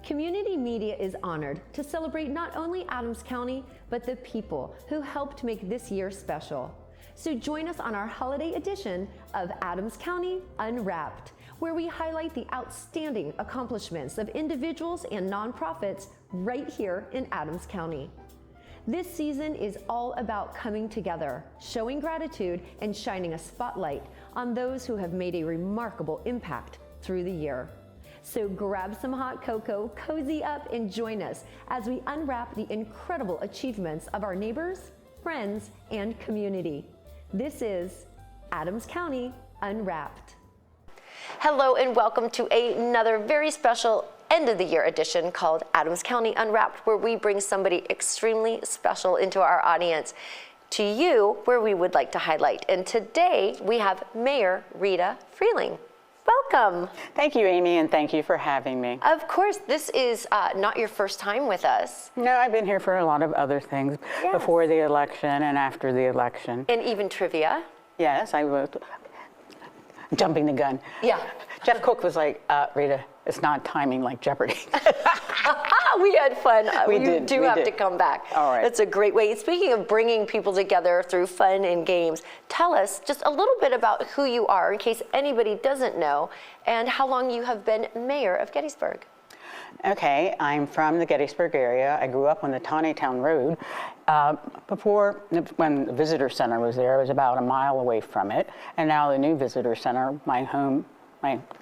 Community media is honored to celebrate not only Adams County, but the people who helped make this year special. So join us on our holiday edition of Adams County Unwrapped, where we highlight the outstanding accomplishments of individuals and nonprofits right here in Adams County. This season is all about coming together, showing gratitude, and shining a spotlight on those who have made a remarkable impact through the year. So grab some hot cocoa, cozy up, and join us as we unwrap the incredible achievements of our neighbors, friends, and community. This is Adams County Unwrapped. Hello and welcome to another very special end of the year edition called Adams County Unwrapped, where we bring somebody extremely special into our audience to you, where we would like to highlight. And today we have Mayor Rita Frealing. Welcome. Thank you, Amy, and thank you for having me. Of course, this is not your first time with us. No, I've been here for a lot of other things, yes, before the election and after the election. And even trivia. Yes, I was jumping the gun. Yeah. Jeff Cook was like, Rita, it's not timing like Jeopardy. We had fun. We You did. do We have did. to come back. All right. It's a great way. Speaking of bringing people together through fun and games, tell us just a little bit about who you are, in case anybody doesn't know, and how long you have been mayor of Gettysburg. Okay, I'm from the Gettysburg area. I grew up on the Town Road. Before, when the visitor center was there, I was about a mile away from it. And now the new visitor center, my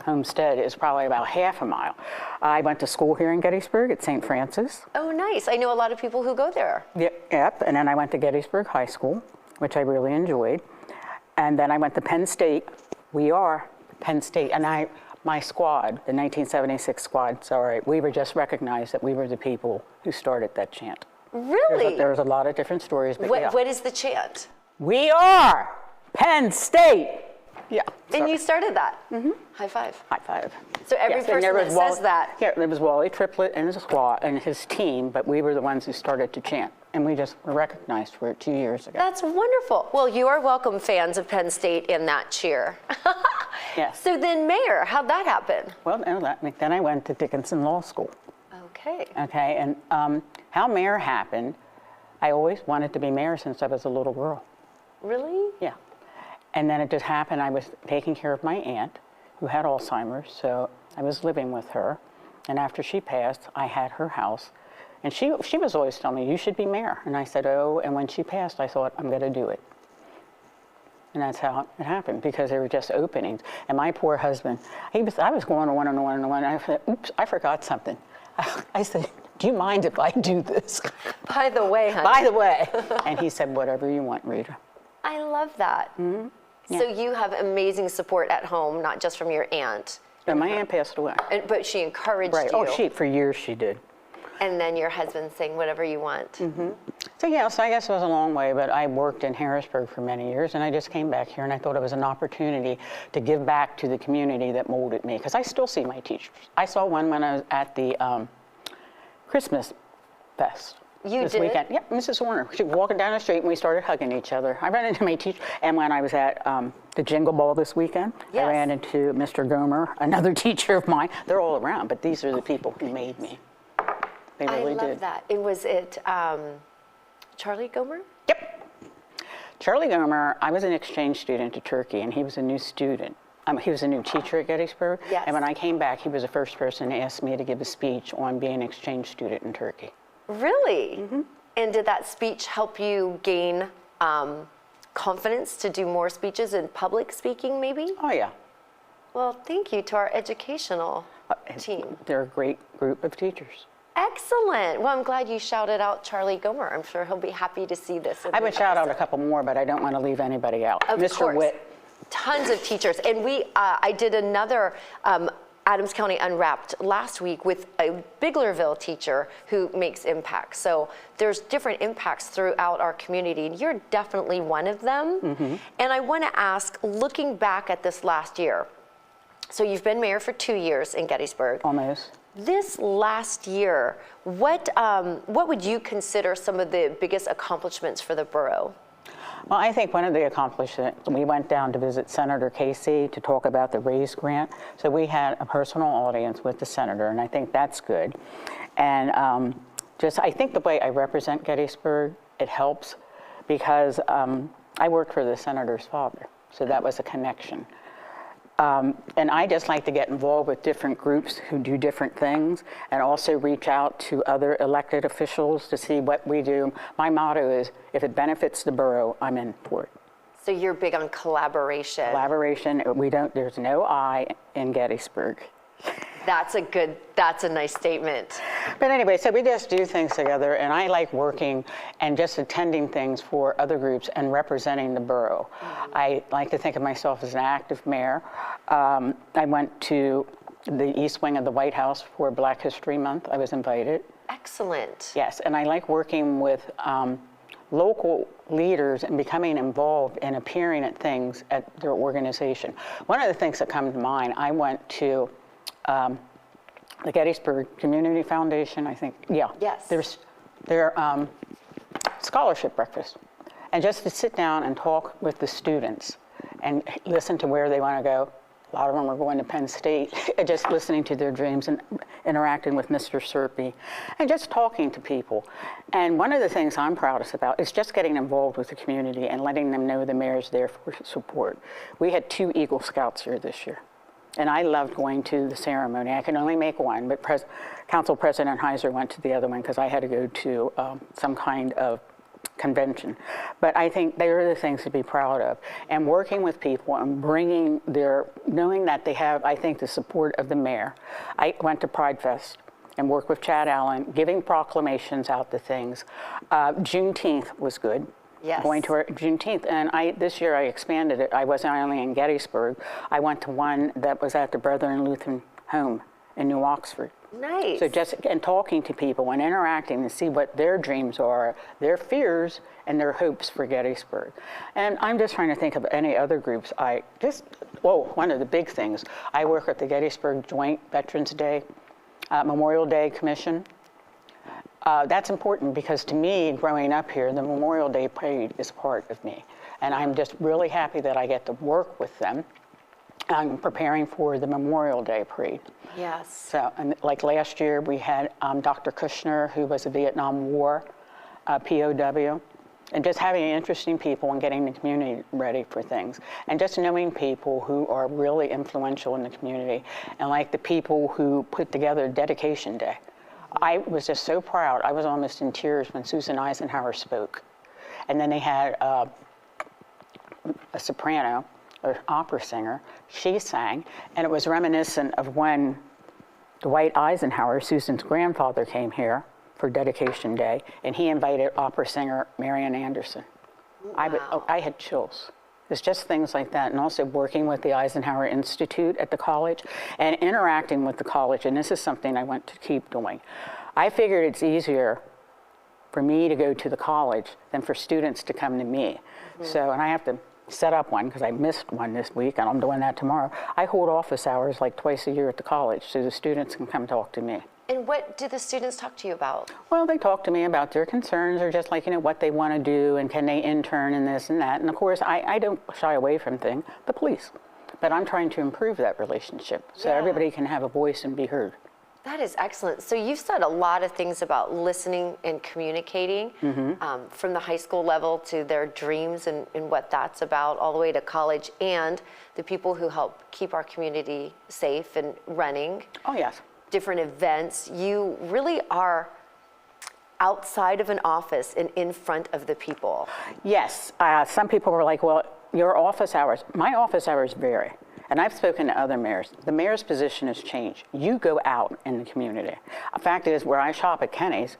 homestead, is probably about half a mile. I went to school here in Gettysburg at St. Francis. Oh, nice. I know a lot of people who go there. Yep, and then I went to Gettysburg High School, which I really enjoyed. And then I went to Penn State. We are Penn State, and my squad, the 1976 squad, sorry, we were just recognized that we were the people who started that chant. Really? There was a lot of different stories, but yeah. What is the chant? We are Penn State! Yeah. And you started that? Mm-hmm. High five. High five. So every person that says that. Yeah, there was Wally Triplett and his squad and his team, but we were the ones who started to chant. And we just were recognized for it 2 years ago. That's wonderful. Well, you are welcome, fans of Penn State, in that cheer. Yes. So then, Mayor, how'd that happen? Well, then I went to Dickinson Law School. Okay. Okay, and how mayor happened, I always wanted to be mayor since I was a little girl. Really? Yeah. And then it just happened, I was taking care of my aunt who had Alzheimer's, so I was living with her. And after she passed, I had her house. And she was always telling me, you should be mayor. And I said, oh, and when she passed, I thought, I'm going to do it. And that's how it happened, because there were just openings. And my poor husband, I was going on and on and on, and I said, oops, I forgot something. I said, do you mind if I do this? By the way, honey. By the way. And he said, whatever you want, Rita. I love that. Mm-hmm. Yeah. So you have amazing support at home, not just from your aunt. And my aunt passed away. But she encouraged Right. you. Oh, for years she did. And then your husband saying whatever you want. Mm-hmm. So yeah, so I guess it was a long way, but I worked in Harrisburg for many years, and I just came back here, and I thought it was an opportunity to give back to the community that molded me, because I still see my teachers. I saw one when I was at the Christmas Fest. You did? Weekend. Yep, Mrs. Warner. She was walking down the street, and we started hugging each other. I ran into my teacher, and when I was at the Jingle Ball this weekend, yes, I ran into Mr. Gomer, another teacher of mine. They're all around, but these are the people who made me. They really did. I love that. Was it Charlie Gomer? Yep. Charlie Gomer, I was an exchange student to Turkey, and he was a new student. He was a new teacher at Gettysburg. Yes. And when I came back, he was the first person to ask me to give a speech on being an exchange student in Turkey. Really? Mm-hmm. And did that speech help you gain confidence to do more speeches in public speaking, maybe? Oh, yeah. Well, thank you to our educational team. They're a great group of teachers. Excellent. Well, I'm glad you shouted out Charlie Gomer. I'm sure he'll be happy to see this. I would shout out a couple more, but I don't want to leave anybody out. Of Mr. course. Witt. Tons of teachers. And I did another Adams County Unwrapped last week with a Biglerville teacher who makes impacts. So there's different impacts throughout our community, and you're definitely one of them. Mm-hmm. And I want to ask, looking back at this last year, so you've been mayor for 2 years in Gettysburg. Almost. This last year, what would you consider some of the biggest accomplishments for the borough? Well, I think one of the accomplishments, we went down to visit Senator Casey to talk about the RAISE grant. So we had a personal audience with the senator, and I think that's good. And I think the way I represent Gettysburg, it helps because I worked for the senator's father, so that was a connection. And I just like to get involved with different groups who do different things and also reach out to other elected officials to see what we do. My motto is, if it benefits the borough, I'm in for it. So you're big on collaboration. Collaboration, there's no I in Gettysburg. That's a nice statement. But anyway, so we just do things together, and I like working and just attending things for other groups and representing the borough. I like to think of myself as an active mayor. I went to the East Wing of the White House for Black History Month. I was invited. Excellent. Yes, and I like working with local leaders and becoming involved and appearing at things at their organization. One of the things that come to mind, I went to the Gettysburg Community Foundation, I think. Yeah. Yes. There's their scholarship breakfast. And just to sit down and talk with the students and listen to where they want to go. A lot of them are going to Penn State, just listening to their dreams and interacting with Mr. Serpy and just talking to people. And one of the things I'm proudest about is just getting involved with the community and letting them know the mayor's there for support. We had 2 Eagle Scouts here this year. And I loved going to the ceremony. I can only make one, but Council President Heiser went to the other one because I had to go to some kind of convention. But I think they are the things to be proud of. And working with people and knowing that they have, I think, the support of the mayor. I went to Pride Fest and worked with Chad Allen, giving proclamations out to things. Juneteenth was good. Yes. Going to Juneteenth, and this year I expanded it. I wasn't only in Gettysburg. I went to one that was at the Brethren Lutheran Home in New Oxford. Nice. So just talking to people and interacting to see what their dreams are, their fears, and their hopes for Gettysburg. And I'm just trying to think of any other groups. One of the big things, I work at the Gettysburg Joint Veterans Day, Memorial Day Commission. That's important because to me, growing up here, the Memorial Day Parade is part of me. And I'm just really happy that I get to work with them. I'm preparing for the Memorial Day Parade. Yes. So, and like last year, we had Dr. Kushner, who was a Vietnam War POW, and just having interesting people and getting the community ready for things. And just knowing people who are really influential in the community, and like the people who put together Dedication Day. I was just so proud. I was almost in tears when Susan Eisenhower spoke. And then they had a soprano, an opera singer. She sang, and it was reminiscent of when Dwight Eisenhower, Susan's grandfather, came here for Dedication Day, and he invited opera singer Marian Anderson. Wow. I had chills. It's just things like that, and also working with the Eisenhower Institute at the college and interacting with the college, and this is something I want to keep doing. I figured it's easier for me to go to the college than for students to come to me. So, and I have to set up one because I missed one this week, and I'm doing that tomorrow. I hold office hours like twice a year at the college so the students can come talk to me. And what do the students talk to you about? Well, they talk to me about their concerns or just like, what they want to do and can they intern and this and that. And of course, I don't shy away from things, the police. But I'm trying to improve that relationship so everybody can have a voice and be heard. That is excellent. So you've said a lot of things about listening and communicating from the high school level to their dreams and what that's about, all the way to college, and the people who help keep our community safe and running. Oh, yes. Different events. You really are outside of an office and in front of the people. Yes. Some people were like, well, your office hours. My office hours vary. And I've spoken to other mayors. The mayor's position has changed. You go out in the community. The fact is, where I shop at Kenny's,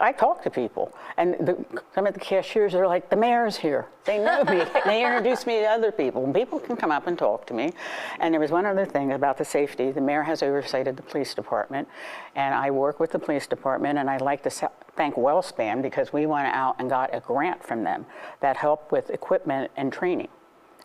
I talk to people. And some of the cashiers are like, the mayor's here. They know me. They introduce me to other people. And people can come up and talk to me. And there was one other thing about the safety. The mayor has oversight of the police department. And I work with the police department. And I'd like to thank Wellspan because we went out and got a grant from them that helped with equipment and training.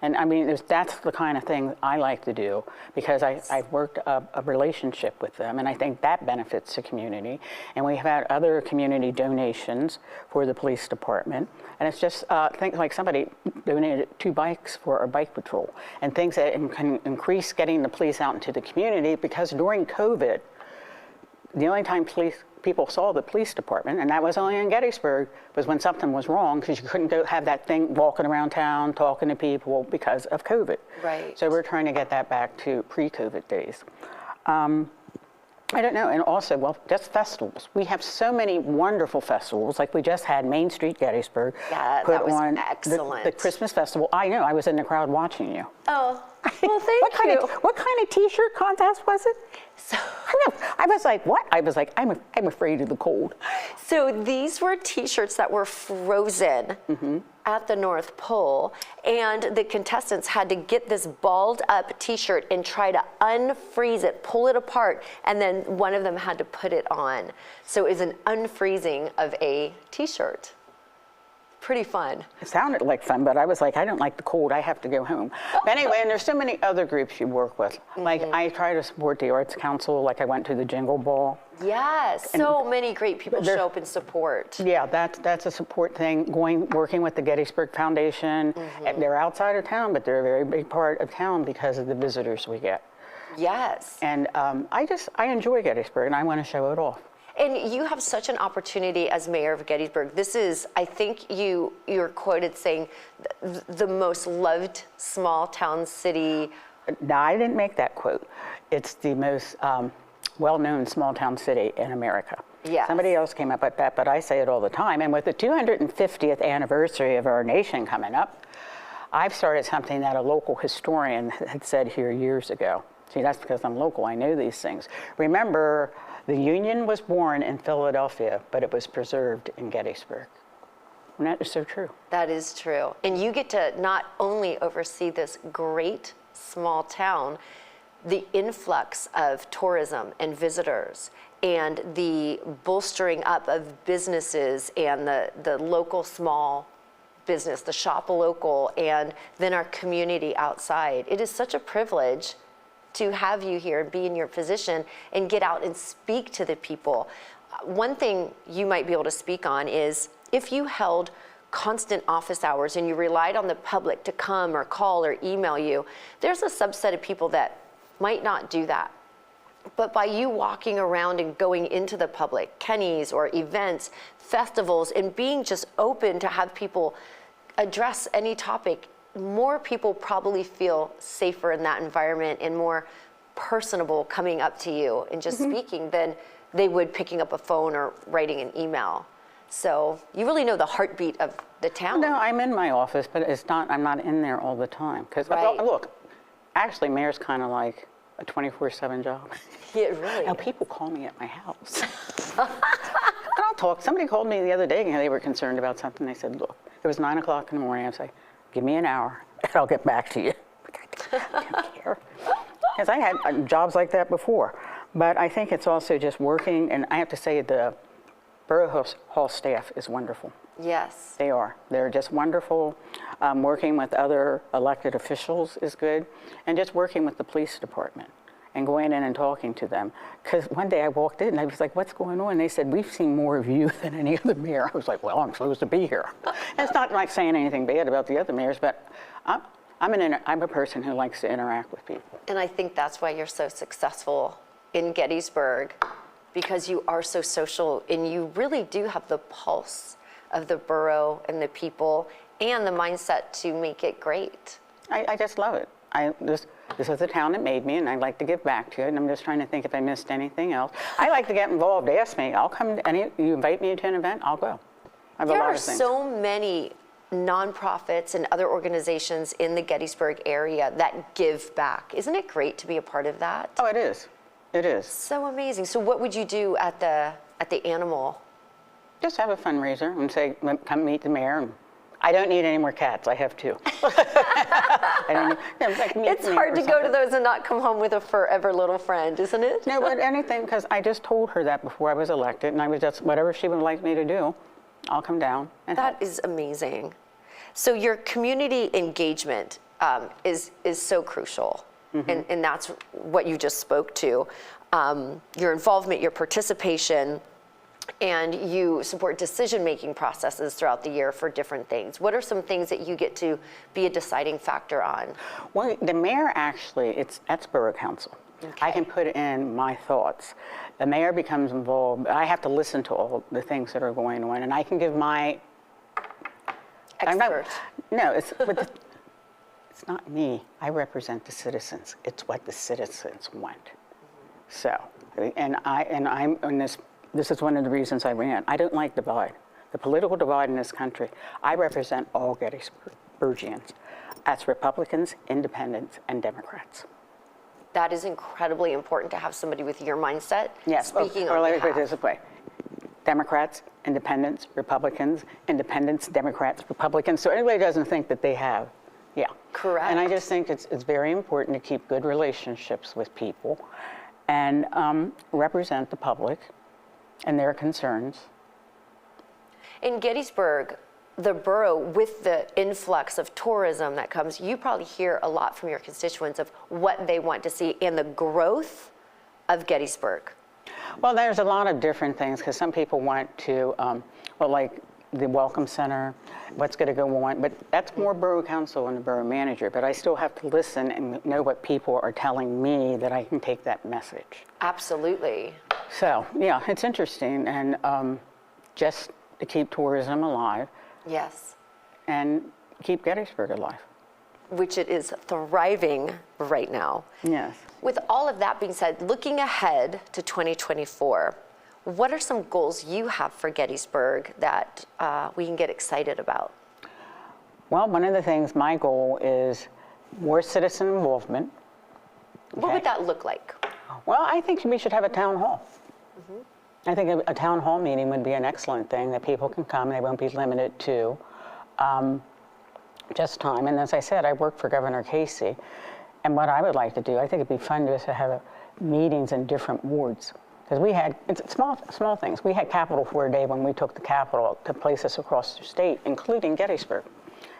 And I mean, that's the kind of thing I like to do because I've worked a relationship with them, and I think that benefits the community. And we've had other community donations for the police department. And it's just things like somebody donated 2 bikes for our bike patrol and things that can increase getting the police out into the community, because during COVID, the only time people saw the police department, and that was only in Gettysburg, was when something was wrong, because you couldn't go have that thing walking around town talking to people because of COVID. Right. So we're trying to get that back to pre-COVID days. I don't know, and also, well, just festivals. We have so many wonderful festivals, like we just had Main Street Gettysburg Yeah, put that was on excellent. the Christmas festival. I know, I was in the crowd watching you. Oh, well, thank you. What kind of T-shirt contest was it? So, I was like, what? I was like, I'm afraid of the cold. so these were T-shirts that were frozen at the North Pole, and the contestants had to get this balled up T-shirt and try to unfreeze it, pull it apart, and then one of them had to put it on. So it was an unfreezing of a T-shirt. Pretty fun. It sounded like fun, but I was like, I don't like the cold. I have to go home. But anyway, and there's so many other groups you work with. Like I try to support the Arts Council. Like I went to the Jingle Ball. Yes, so many great people show up and support. Yeah, that's a support thing. Working with the Gettysburg Foundation. They're outside of town, but they're a very big part of town because of the visitors we get. Yes. And I enjoy Gettysburg, and I want to show it off. And you have such an opportunity as mayor of Gettysburg. This is, I think you're quoted saying, the most loved small town city. No, I didn't make that quote. It's the most well-known small town city in America. Yes. Somebody else came up with that, but I say it all the time. And with the 250th anniversary of our nation coming up, I've started something that a local historian had said here years ago. See, that's because I'm local. I know these things. Remember, the Union was born in Philadelphia, but it was preserved in Gettysburg. And that is so true. That is true. And you get to not only oversee this great small town, the influx of tourism and visitors and the bolstering up of businesses and the local small business, the shop local, and then our community outside. It is such a privilege to have you here and be in your position and get out and speak to the people. One thing you might be able to speak on is if you held constant office hours and you relied on the public to come or call or email you, there's a subset of people that might not do that. But by you walking around and going into the public, Kenny's or events, festivals, and being just open to have people address any topic, more people probably feel safer in that environment and more personable coming up to you and just speaking than they would picking up a phone or writing an email. So you really know the heartbeat of the town. No, I'm in my office, but I'm not in there all the time. Because Right. look, actually, mayor's kind of like a 24/7 job. Yeah, really. Now, people call me at my house. And I'll talk. Somebody called me the other day and they were concerned about something. They said, look, it was 9 o'clock in the morning. I was like, give me an hour and I'll get back to you. I don't care. Because I had jobs like that before. But I think it's also just working, and I have to say the Borough Hall staff is wonderful. Yes. They are. They're just wonderful. Working with other elected officials is good. And just working with the police department and going in and talking to them. Because one day I walked in and I was like, what's going on? And they said, we've seen more of you than any other mayor. I was like, well, I'm supposed to be here. And it's not like saying anything bad about the other mayors, but I'm a person who likes to interact with people. And I think that's why you're so successful in Gettysburg, because you are so social and you really do have the pulse of the borough and the people and the mindset to make it great. I just love it. This is the town that made me, and I'd like to give back to it. And I'm just trying to think if I missed anything else. I like to get involved. Ask me. I'll come. You invite me to an event, I'll go. I have a There lot are of things. so many nonprofits and other organizations in the Gettysburg area that give back. Isn't it great to be a part of that? Oh, it is. It is. So amazing. So what would you do at the animal? Just have a fundraiser and say, come meet the mayor. And I don't need any more cats. I have 2. I don't need, like meet It's the mayor hard or to go to something. those and not come home with a forever little friend, isn't it? No, but anything, because I just told her that before I was elected, and I was just, whatever she would like me to do, I'll come down and help. That is amazing. So your community engagement, is so crucial. And that's what you just spoke to. Your involvement, your participation, and you support decision-making processes throughout the year for different things. What are some things that you get to be a deciding factor on? Well, the mayor actually, that's Borough Council. Okay. I can put in my thoughts. The mayor becomes involved. I have to listen to all the things that are going on, and I can give my Expert. It's not me. I represent the citizens. It's what the citizens want. So, I'm in this. This is one of the reasons I ran. I don't like divide. The political divide in this country. I represent all Gettysburgians. That's Republicans, Independents, and Democrats. That is incredibly important to have somebody with your mindset speaking or on let me put it behalf. this way. Democrats, Independents, Republicans, Independents, Democrats, Republicans. So anybody doesn't think that they have, Correct. And I just think it's very important to keep good relationships with people and represent the public and their concerns. In Gettysburg, the borough, with the influx of tourism that comes, you probably hear a lot from your constituents of what they want to see in the growth of Gettysburg. Well, there's a lot of different things because some people want to, like the Welcome Center, what's going to go on, but that's more Borough Council and the Borough Manager, but I still have to listen and know what people are telling me that I can take that message. Absolutely. So, yeah, it's interesting, and just to keep tourism alive. Yes. And keep Gettysburg alive. Which it is thriving right now. Yes. With all of that being said, looking ahead to 2024, what are some goals you have for Gettysburg that we can get excited about? Well, one of the things, my goal is more citizen involvement. What would that look like? Well, I think we should have a town hall. I think a town hall meeting would be an excellent thing, that people can come, they won't be limited to just time. And as I said, I work for Governor Casey, and what I would like to do, I think it'd be fun just to have meetings in different wards. Because we had, it's small things. We had Capitol for a day when we took the Capitol to places across the state, including Gettysburg.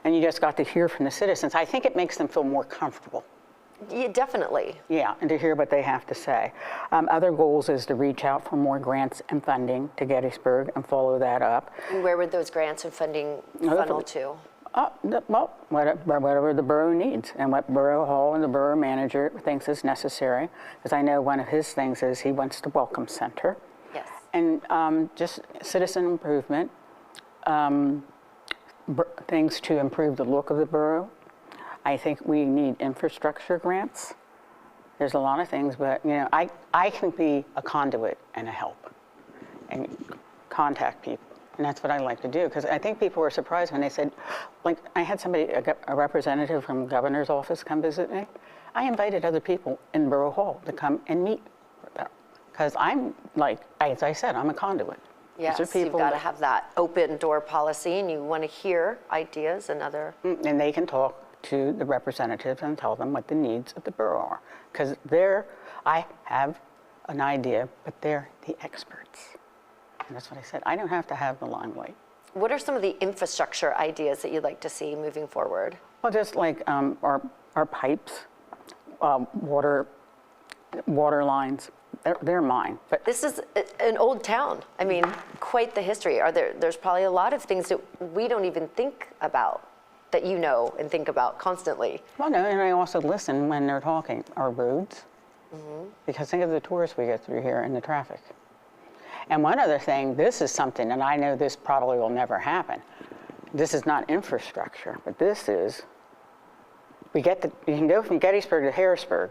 And you just got to hear from the citizens. I think it makes them feel more comfortable. Yeah, definitely. Yeah, and to hear what they have to say. Other goals is to reach out for more grants and funding to Gettysburg and follow that up. And where would those grants and funding funnel to? Well, whatever the borough needs and what Borough Hall and the Borough Manager thinks is necessary. Because I know one of his things is he wants the Welcome Center. Yes. And just citizen improvement, things to improve the look of the borough. I think we need infrastructure grants. There's a lot of things, but I can be a conduit and a help and contact people. And that's what I like to do, because I think people were surprised when they said, like, I had somebody, a representative from the governor's office come visit me. I invited other people in Borough Hall to come and meet with them, because I'm like, as I said, I'm a conduit. Yes, you've got to have that open door policy, and you want to hear ideas and other. And they can talk to the representatives and tell them what the needs of the borough are, because I have an idea, but they're the experts. And that's what I said. I don't have to have the limelight. What are some of the infrastructure ideas that you'd like to see moving forward? Well, just like our pipes, water lines, they're mine. But This is an old town. I mean, quite the history. There's probably a lot of things that we don't even think about that you know and think about constantly. Well, no, and I also listen when they're talking. Our roads, because think of the tourists we get through here and the traffic. And one other thing, this is something, and I know this probably will never happen. This is not infrastructure, but this is, you can go from Gettysburg to Harrisburg,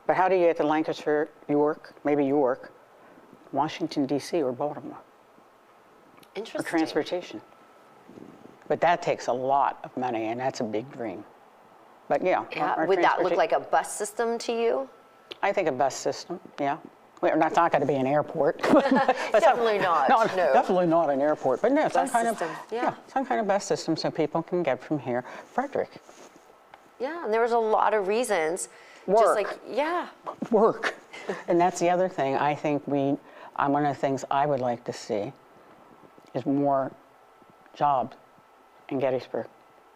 but how do you get to Lancaster, York, Washington, D.C., or Baltimore? Interesting. Or transportation. But that takes a lot of money, and that's a big dream. But yeah. Yeah. Would that look like a bus system to you? I think a bus system, yeah. Well, that's not going to be an airport. Definitely not. No. Definitely not an airport, but no, some kind of bus system so people can get from here. Frederick. Yeah, and there was a lot of reasons. Work. Just like, yeah. Work. And that's the other thing. I think one of the things I would like to see is more jobs in Gettysburg.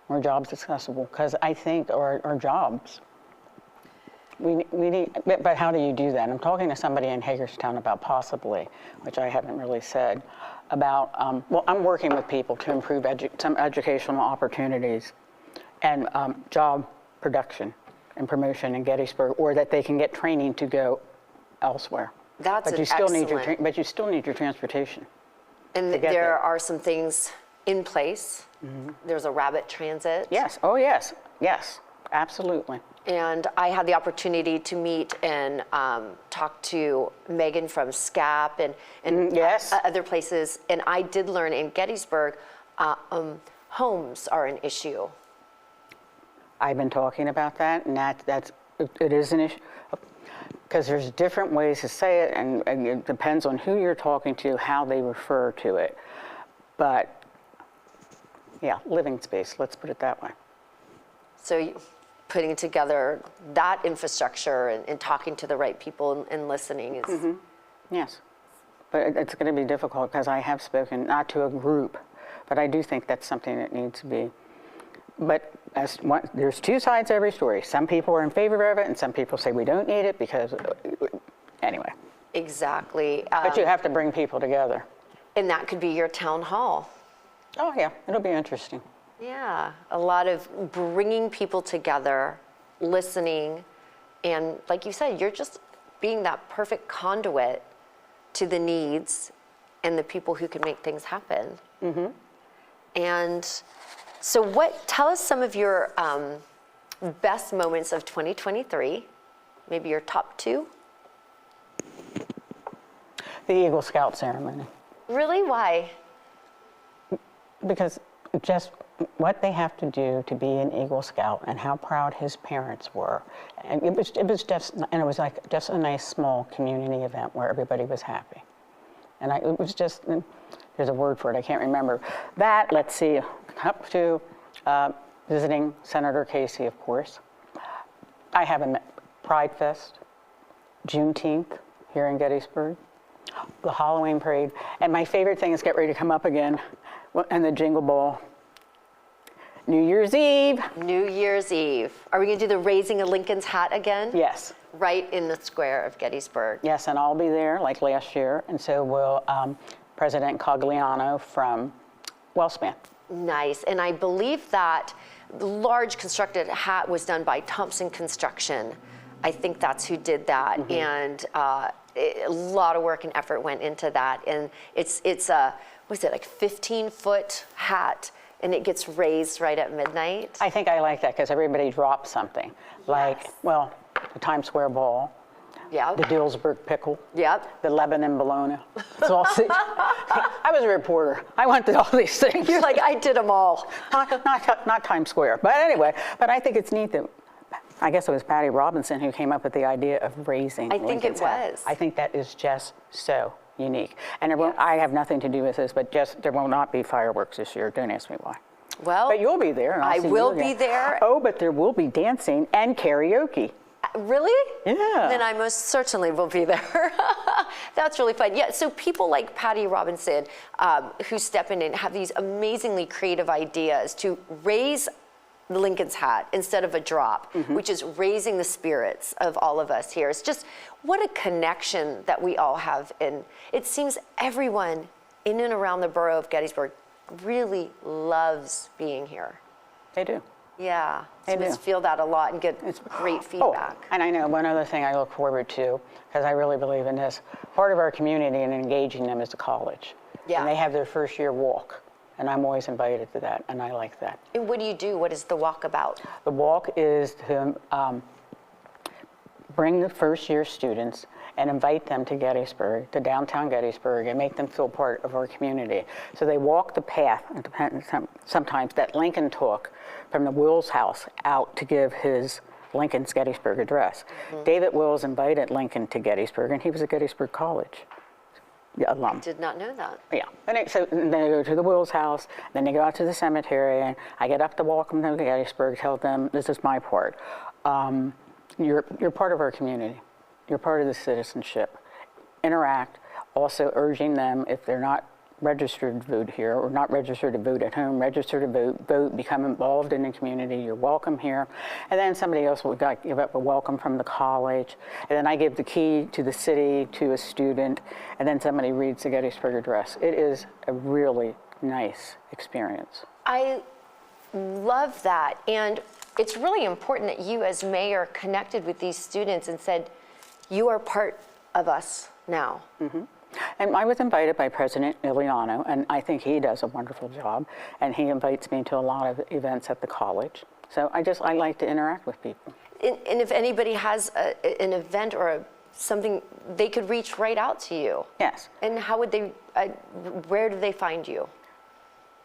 more jobs accessible, because I think our jobs, we need, but how do you do that? I'm talking to somebody in Hagerstown about possibly, which I haven't really said, about, well, I'm working with people to improve some educational opportunities and job production and promotion in Gettysburg, or that they can get training to go elsewhere. That's but you still need your but you still need your transportation. And there are some things in place. There's a Rabbit Transit. Yes. Oh, yes. Yes. Absolutely. And I had the opportunity to meet and talk to Megan from SCAP and yes. Other places. And I did learn in Gettysburg, homes are an issue. I've been talking about that, and it is an issue. Because there's different ways to say it, and it depends on who you're talking to, how they refer to it. But, yeah, living space, let's put it that way. So putting together that infrastructure and talking to the right people and listening is... Yes. But it's going to be difficult, because I have spoken, not to a group, but I do think that's something that needs to be. But there's two sides to every story. Some people are in favor of it, and some people say we don't need it because, anyway. Exactly. But you have to bring people together. And that could be your town hall. Oh, yeah. It'll be interesting. Yeah. A lot of bringing people together, listening, and like you said, you're just being that perfect conduit to the needs and the people who can make things happen. And so tell us some of your best moments of 2023, maybe your top 2. The Eagle Scout ceremony. Really? Why? Because just what they have to do to be an Eagle Scout and how proud his parents were. And it was like just a nice small community event where everybody was happy. And it was just, there's a word for it, I can't remember. That, let's see, up to visiting Senator Casey, of course. I have a Pride Fest, Juneteenth here in Gettysburg, the Halloween parade, and my favorite thing is get ready to come up again, and the Jingle Ball. New Year's Eve. New Year's Eve. Are we going to do the raising a Lincoln's hat again? Yes. Right in the square of Gettysburg. Yes, and I'll be there like last year, and so will President Cogliano from Wellspan. Nice. And I believe that the large constructed hat was done by Thompson Construction. I think that's who did that. And a lot of work and effort went into that. And it's a, what is it, like 15-foot hat, and it gets raised right at midnight. I think I like that because everybody drops something. Like, well, the Times Square ball. Yeah. The Gettysburg pickle. Yep. The Lebanon bologna. It's all I was a reporter. I went to all these things. You're like, I did them all. Not Times Square. But anyway, I think it's neat that, I guess it was Patty Robinson who came up with the idea of raising Lincoln's hat. I think that is just so unique. And I have nothing to do with this, but just there will not be fireworks this year. Don't ask me why. Well, but you'll be there. And I will be there. Oh, but there will be dancing and karaoke. Really? Yeah. Then I most certainly will be there. That's really fun. Yeah, so people like Patty Robinson who step in and have these amazingly creative ideas to raise Lincoln's hat instead of a drop, which is raising the spirits of all of us here. It's just what a connection that we all have. And it seems everyone in and around the borough of Gettysburg really loves being here. They do. Yeah, so I just feel that a lot and get great feedback. Oh, and I know one other thing I look forward to, because I really believe in this, part of our community and engaging them is the college. Yeah. And they have their first year walk, and I'm always invited to that, and I like that. And what do you do? What is the walk about? The walk is to bring the first year students and invite them to Gettysburg, to downtown Gettysburg, and make them feel part of our community. So they walk the path, sometimes that Lincoln took from the Wills house out to give his Lincoln's Gettysburg address. David Wills invited Lincoln to Gettysburg, and he was at Gettysburg College. Alum. I did not know that. Yeah, and so they go to the Wills house, then they go out to the cemetery, and I get up to welcome them to Gettysburg, tell them this is my part. You're part of our community. You're part of the citizenship. Interact, also urging them, if they're not registered to vote here, or not registered to vote at home, register to vote, become involved in the community, you're welcome here. And then somebody else will give up a welcome from the college. And then I give the key to the city to a student, and then somebody reads the Gettysburg Address. It is a really nice experience. I love that. And it's really important that you as mayor connected with these students and said, you are part of us now. Mm-hmm. And I was invited by President Iliano, and I think he does a wonderful job. And he invites me to a lot of events at the college. So I like to interact with people. And if anybody has an event or something, they could reach right out to you. Yes. And how would they, where do they find you?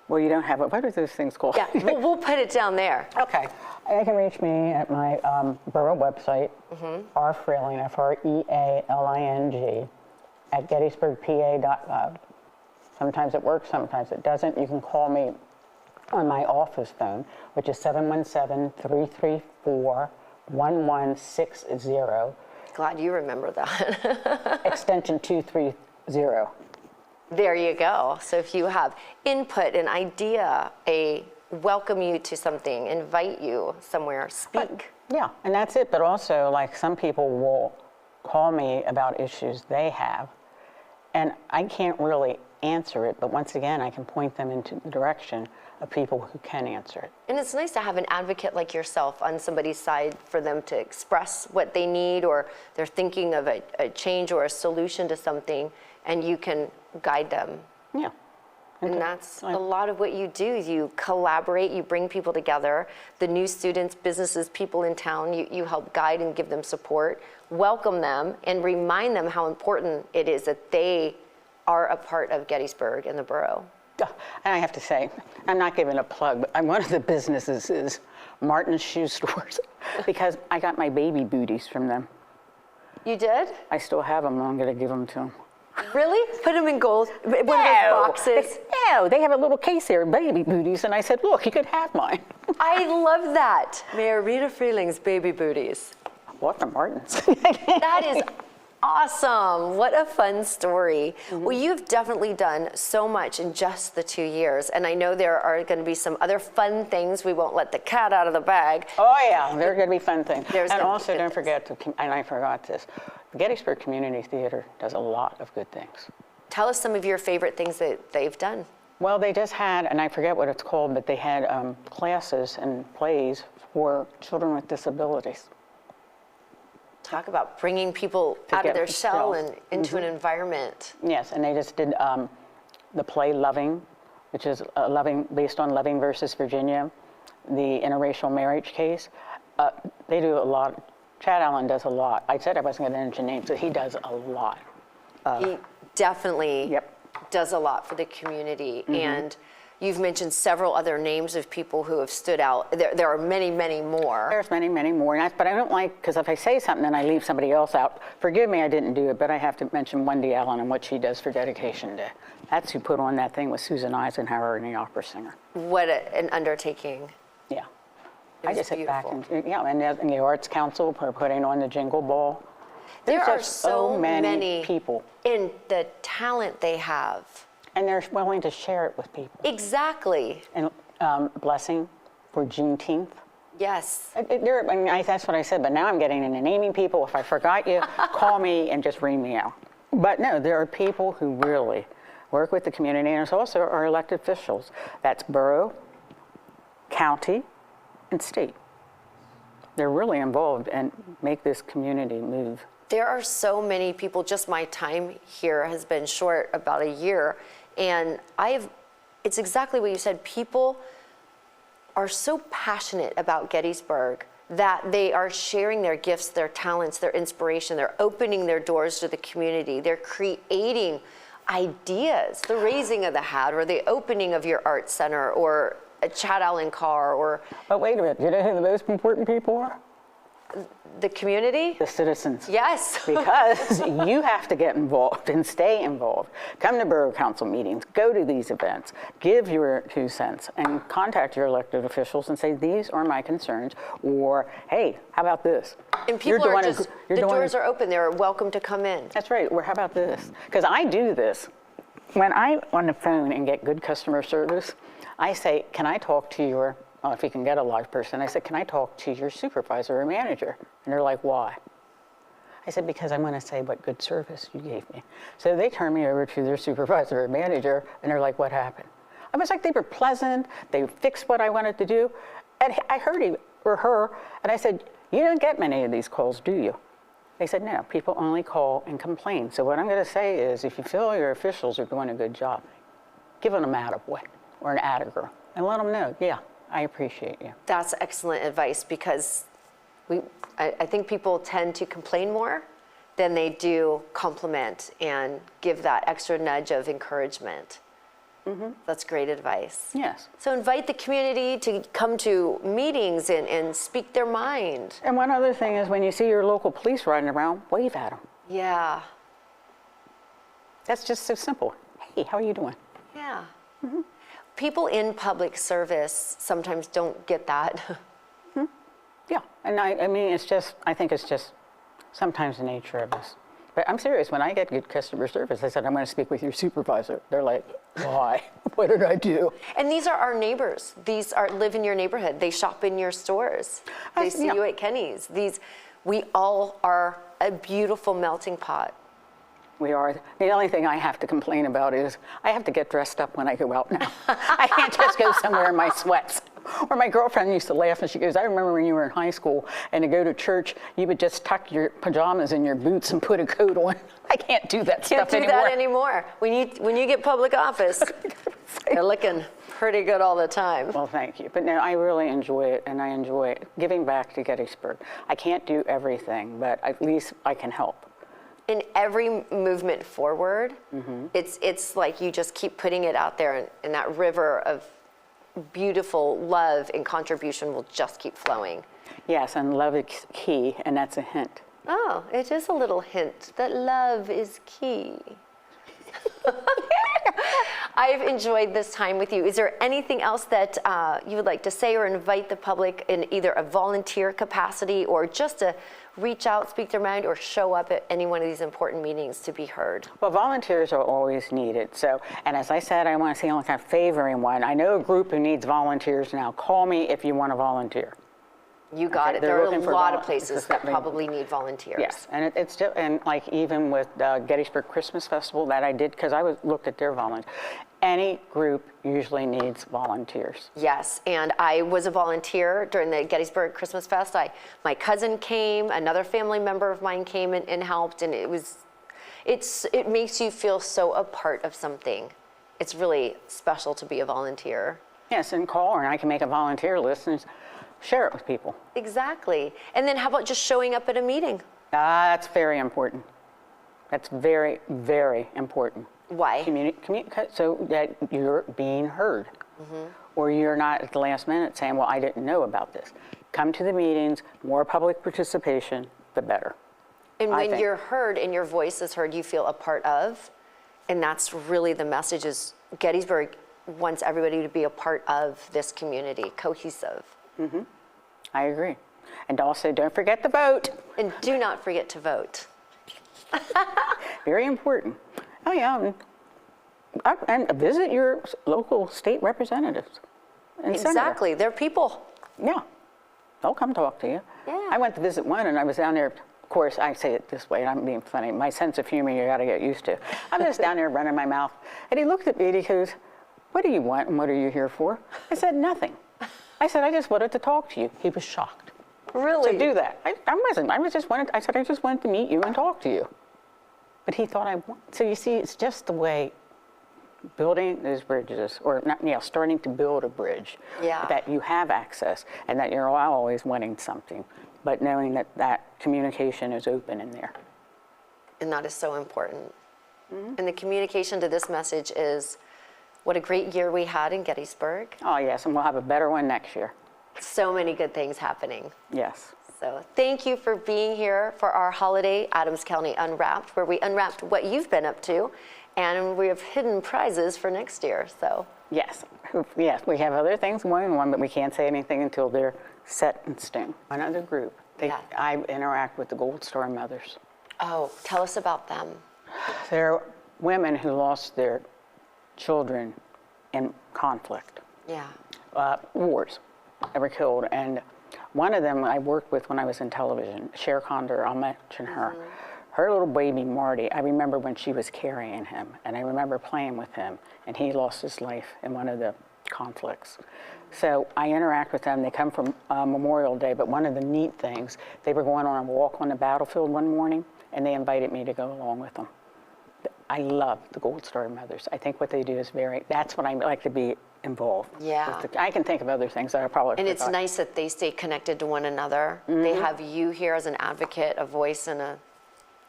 Well, you don't have what are those things called? Yeah, we'll put it down there. Okay. They can reach me at my borough website, Frealing, Freealing, at gettysburgpa.gov. Sometimes it works, sometimes it doesn't. You can call me on my office phone, which is 717-334-1160. Glad you remember that. Extension 230. There you go. So if you have input, an idea, welcome you to something, invite you somewhere, speak. Yeah, and that's it. But also, like, some people will call me about issues they have, and I can't really answer it, but once again, I can point them into the direction of people who can answer it. And it's nice to have an advocate like yourself on somebody's side for them to express what they need, or they're thinking of a change or a solution to something, and you can guide them. Yeah. And that's a lot of what you do. You collaborate, you bring people together, the new students, businesses, people in town, you help guide and give them support, welcome them, and remind them how important it is that they are a part of Gettysburg and the borough. And I have to say, I'm not giving a plug, but one of the businesses is Martin's Shoe Stores, because I got my baby booties from them. You did? I still have them. I'm going to give them to them. Really? Put them in gold? One of those boxes? No, they have a little case here, baby booties, and I said, look, you could have mine. I love that. Mayor Rita Freeling's baby booties. What from Martin's? That is awesome. What a fun story. Mm-hmm. Well, you've definitely done so much in just the 2 years, and I know there are going to be some other fun things. We won't let the cat out of the bag. Oh, yeah, there are going to be fun things. And also, don't forget to, and I forgot this, the Gettysburg Community Theater does a lot of good things. Tell us some of your favorite things that they've done. Well, they just had, and I forget what it's called, but they had classes and plays for children with disabilities. Talk about bringing people out of their shell and into an environment. Yes, and they just did the play Loving, which is based on Loving versus Virginia, the interracial marriage case. They do a lot. Chad Allen does a lot. I said I wasn't going to mention names, but he does a lot. He definitely does a lot for the community. And you've mentioned several other names of people who have stood out. There are many, many more. There's many, many more. But I don't like, because if I say something and I leave somebody else out, forgive me, I didn't do it, but I have to mention Wendy Allen and what she does for Dedication Day. That's who put on that thing with Susan Eisenhower and the opera singer. What an undertaking. Yeah. I just sit back and the Arts Council for putting on the Jingle Ball. There are so many people. In the talent they have. And they're willing to share it with people. Exactly. And blessing for Juneteenth. Yes. That's what I said, but now I'm getting into naming people. If I forgot you, call me and just read me out. But no, there are people who really work with the community, and there's also our elected officials. That's borough, county, and state. They're really involved and make this community move. There are so many people. Just my time here has been short, about a year, and it's exactly what you said. People are so passionate about Gettysburg that they are sharing their gifts, their talents, their inspiration. They're opening their doors to the community. They're creating ideas, the raising of the hat, or the opening of your art center, or a Chad Allen car, or... But wait a minute, you know who the most important people are? The community? The citizens. Yes. Because you have to get involved and stay involved. Come to borough council meetings, go to these events, give your 2 cents, and contact your elected officials and say, these are my concerns, or, hey, how about this? And people are just, the doors are open, they're welcome to come in. That's right, or how about this? Because I do this. when I'm on the phone and get good customer service, I say, can I talk to your, if you can get a live person, I said, can I talk to your supervisor or manager? And they're like, why? I said, because I want to say what good service you gave me. So they turned me over to their supervisor or manager, and they're like, what happened? I was like, they were pleasant, they fixed what I wanted to do. And I heard him or her, and I said, you don't get many of these calls, do you? They said, no, people only call and complain. So what I'm going to say is, if you feel your officials are doing a good job, give them an attaboy or an attagirl, and let them know, yeah, I appreciate you. That's excellent advice, because I think people tend to complain more than they do compliment and give that extra nudge of encouragement. That's great advice. Yes. So invite the community to come to meetings and speak their mind. And one other thing is, when you see your local police riding around, wave at them. Yeah. That's just so simple. Hey, how are you doing? Yeah. People in public service sometimes don't get that. Yeah, and I mean, it's just, I think it's just sometimes the nature of this. But I'm serious, when I get good customer service, I said, I'm going to speak with your supervisor. They're like, why? What did I do? And these are our neighbors. These live in your neighborhood. They shop in your stores. They see you at Kenny's. We all are a beautiful melting pot. We are. The only thing I have to complain about is I have to get dressed up when I go out now. I can't just go somewhere in my sweats. Or my girlfriend used to laugh, and she goes, I remember when you were in high school, and to go to church, you would just tuck your pajamas in your boots and put a coat on. I can't do that stuff anymore. Can't do that anymore. When you get public office, you're looking pretty good all the time. Well, thank you. But no, I really enjoy it, and I enjoy giving back to Gettysburg. I can't do everything, but at least I can help. In every movement forward, it's like you just keep putting it out there, and that river of beautiful love and contribution will just keep flowing. Yes, and love is key, and that's a hint. Oh, it is a little hint that love is key. I've enjoyed this time with you. Is there anything else that you would like to say or invite the public in either a volunteer capacity or just to reach out, speak their mind, or show up at any one of these important meetings to be heard? Well, volunteers are always needed. So, and as I said, I want to see only kind of favoring one. I know a group who needs volunteers now. Call me if you want to volunteer. You got it. There are a lot of places that probably need volunteers. Yes, and it's still, and like even with Gettysburg Christmas Festival that I did, because I looked at their volunteers. Any group usually needs volunteers. Yes, and I was a volunteer during the Gettysburg Christmas Fest. My cousin came, another family member of mine came and helped, and it makes you feel so a part of something. It's really special to be a volunteer. Yes, and call her, and I can make a volunteer list and share it with people. Exactly. And then how about just showing up at a meeting? That's very important. That's very, very important. Why? So that you're being heard. Or you're not at the last minute saying, well, I didn't know about this. Come to the meetings, more public participation, the better. And when you're heard and your voice is heard, you feel a part of. And that's really the message, is Gettysburg wants everybody to be a part of this community, cohesive. I agree. And also, don't forget to vote. And do not forget to vote. Very important. Oh, yeah. And visit your local state representatives. And Exactly. They're people. Yeah. They'll come talk to you. Yeah. I went to visit one, and I was down there. Of course, I say it this way, and I'm being funny. My sense of humor, you got to get used to. I'm just down there running my mouth. And he looked at me, and he goes, what do you want, and what are you here for? I said, nothing. I said, I just wanted to talk to you. He was shocked. Really? To do that. I wasn't. I said, I just wanted to meet you and talk to you. But he thought I wanted. So you see, it's just the way building those bridges, or not, starting to build a bridge, that you have access and that you're always wanting something, but knowing that that communication is open in there. And that is so important. And the communication to this message is, what a great year we had in Gettysburg. Oh, yes, and we'll have a better one next year. So many good things happening. Yes. So thank you for being here for our holiday Adams County Unwrapped, where we unwrapped what you've been up to, and we have hidden prizes for next year. So yes, we have other things going on, but we can't say anything until they're set in stone. Another group, I interact with the Gold Star mothers. Oh, tell us about them. They're women who lost their children in conflict, Yeah. wars that were killed. And one of them I worked with when I was in television, Cher Condor, I'll mention her. Her little baby, Marty, I remember when she was carrying him, and I remember playing with him, and he lost his life in one of the conflicts. So I interact with them. They come from Memorial Day, but one of the neat things, they were going on a walk on the battlefield one morning, and they invited me to go along with them. I love the Gold Star Mothers. I think what they do is that's what I like to be involved. Yeah. I can think of other things that I probably And it's forgot. nice that they stay connected to one another. They have you here as an advocate, a voice, and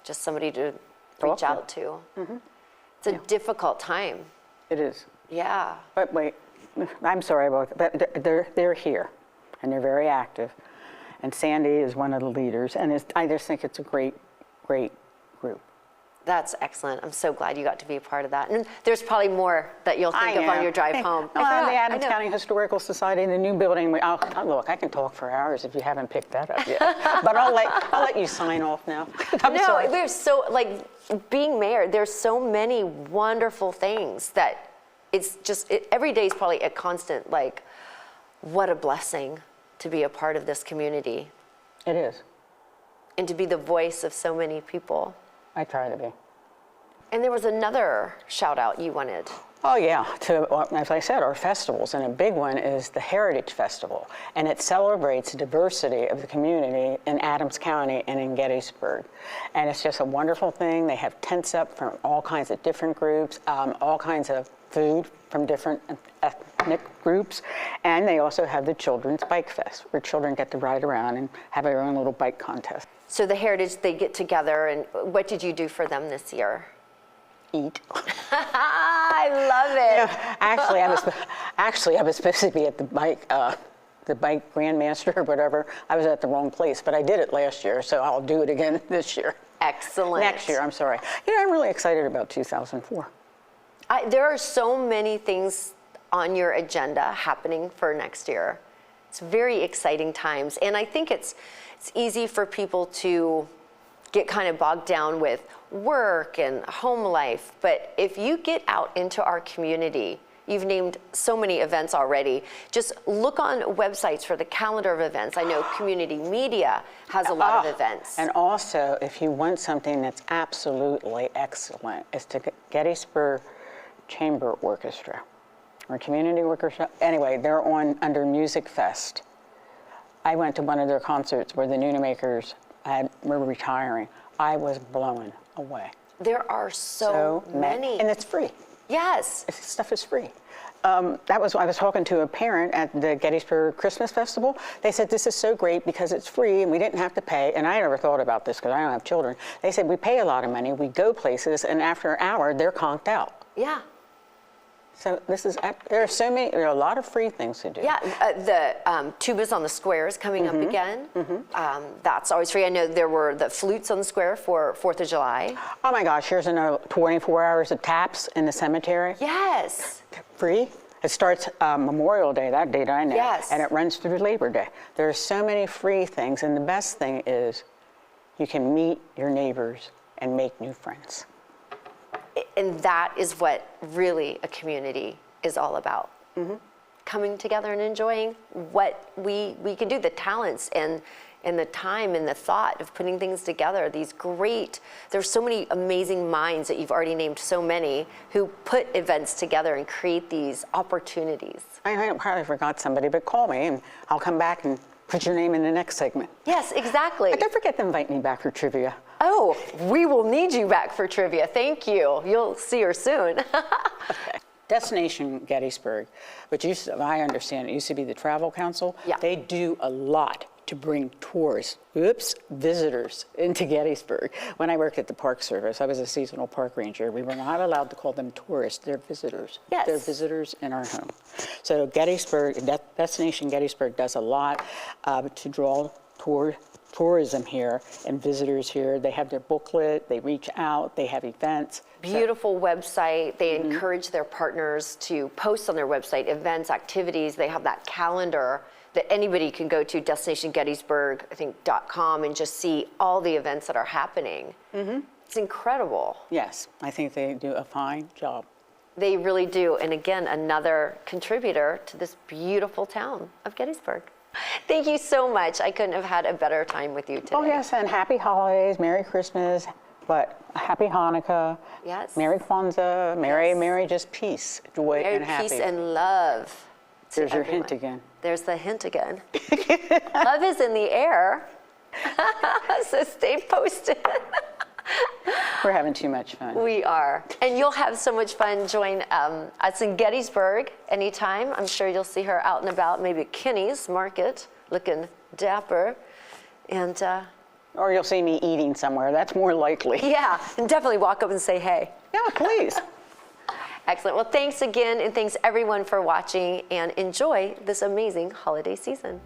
just somebody to reach out to. It's a difficult time. It is. Yeah. But wait, I'm sorry about that, but they're here, and they're very active. And Sandy is one of the leaders, and I just think it's a great, great group. That's excellent. I'm so glad you got to be a part of that. And there's probably more that you'll think of on your drive home. The Adams County Historical Society, the new building. Look, I can talk for hours if you haven't picked that up yet. But I'll let you sign off now. I'm sorry. There's so, being mayor, there's so many wonderful things that it's just, every day is probably a constant, what a blessing to be a part of this community. It is. And to be the voice of so many people. I try to be. And there was another shout out you wanted. Oh yeah, as I said, our festivals, and a big one is the Heritage Festival, and it celebrates the diversity of the community in Adams County and in Gettysburg. And it's just a wonderful thing. They have tents up from all kinds of different groups, all kinds of food from different ethnic groups, and they also have the Children's Bike Fest, where children get to ride around and have their own little bike contest. So the Heritage, they get together, and what did you do for them this year? Eat. I love it. Actually, I was supposed to be at the bike Grandmaster or whatever. I was at the wrong place, but I did it last year, so I'll do it again this year. Excellent. Next year, I'm sorry. I'm really excited about 2004. There are so many things on your agenda happening for next year. It's very exciting times, and I think it's easy for people to get kind of bogged down with work and home life, but if you get out into our community, you've named so many events already, just look on websites for the calendar of events. I know community media has a lot of events. And also, if you want something that's absolutely excellent, it's the Gettysburg Chamber Orchestra, or Community Orchestra. Anyway, they're under Music Fest. I went to one of their concerts where the Nunnamakers were retiring. I was blown away. There are so many. And it's free. Yes. This stuff is free. I was talking to a parent at the Gettysburg Christmas Festival. They said, this is so great because it's free and we didn't have to pay. And I never thought about this because I don't have children. They said, we pay a lot of money, we go places, and after an hour, they're conked out. Yeah. So there are a lot of free things to do. Yeah, the tubas on the square is coming up again. That's always free. I know there were the flutes on the square for 4th of July. Oh my gosh, here's another 24 hours of taps in the cemetery. Yes. Free. It starts Memorial Day, that date I know. Yes. And it runs through Labor Day. There are so many free things, and the best thing is you can meet your neighbors and make new friends. And that is what really a community is all about. Coming together and enjoying what we can do, the talents and the time and the thought of putting things together. There's so many amazing minds that you've already named, so many, who put events together and create these opportunities. I probably forgot somebody, but call me and I'll come back and put your name in the next segment. Yes, exactly. Don't forget to invite me back for trivia. Oh, we will need you back for trivia. Thank you. You'll see her soon. Okay. Destination Gettysburg, which I understand, it used to be the Travel Council. Yeah. They do a lot to bring visitors into Gettysburg. When I worked at the Park Service, I was a seasonal park ranger. We were not allowed to call them tourists. They're visitors. Yes. They're visitors in our home. So Destination Gettysburg does a lot to draw tourism here and visitors here. They have their booklet, they reach out, they have events. Beautiful website. They encourage their partners to post on their website events, activities. They have that calendar that anybody can go to, destinationgettysburg.com, and just see all the events that are happening. It's incredible. Yes, I think they do a fine job. They really do. And again, another contributor to this beautiful town of Gettysburg. Thank you so much. I couldn't have had a better time with you today. Oh, yes, and happy holidays, Merry Christmas, but happy Hanukkah. Yes. Merry Kwanzaa, Merry, Yes. Merry just peace, joy, Merry and happy. peace and love. to There's your everyone. hint again. There's the hint again. Love is in the air. So stay posted. We're having too much fun. We are. And you'll have so much fun. Join us in Gettysburg anytime. I'm sure you'll see her out and about, maybe at Kinney's Market, looking dapper. And Or you'll see me eating somewhere. That's more likely. yeah, and definitely walk up and say hey. Yeah, please. Excellent. Well, thanks again, and thanks everyone for watching, and enjoy this amazing holiday season.